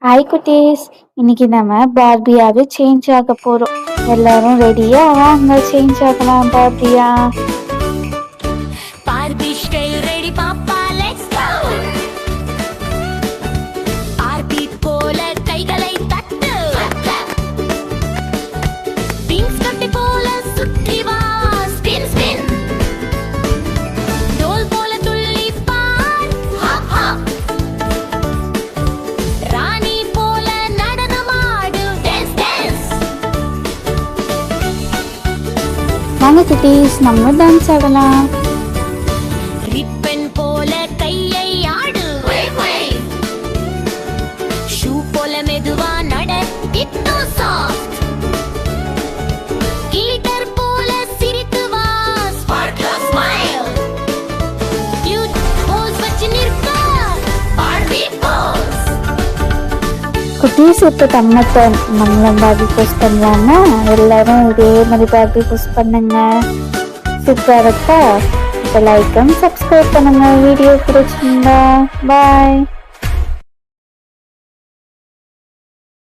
Hi குட்டீஸ், இன்னைக்கு நம்ம பார்பியாவே சேஞ்ச் ஆக போறோம். எல்லாரும் ரெடியா? வாங்க சேஞ்ச் ஆகலாம் பார்பியா. Barbie stay ready papa let's go Barbie போல கைகளை தட்டு விங்ஸ் கட்டி போல சுத்தி வா spin spin டோல் போல துள்ளி பார் hop hop ராணி போல நடனமாடு dance dance வாங்க குட்டீஸ், நம்ம டான்ஸ் ஆடலாம். ரிப்பன் போல கையை ஆடு ஷூ போல மெதுவா நட இட்டு சாஃப்ட் கிளிட்டர் போல சிரித்து வா ஸ்பார்க்லர் ஸ்மைல் கியூட் போஸ் வச்சு நிற்க பார்பி போஸ் குட்டீஸ், இப்போ நம்ம டர்ன். நம்மளும் பார்பி போஸ்ட் பண்ணலாமா? எல்லாரும் இதே மாதிரி பார்பி போஸ்ட் பண்ணுங்க. சூப்பராக இருக்கா? இப்போ லைக் அண்ட் சப்ஸ்கிரைப் பண்ணுங்க. வீடியோ பிடிச்சிருந்தா பாய்.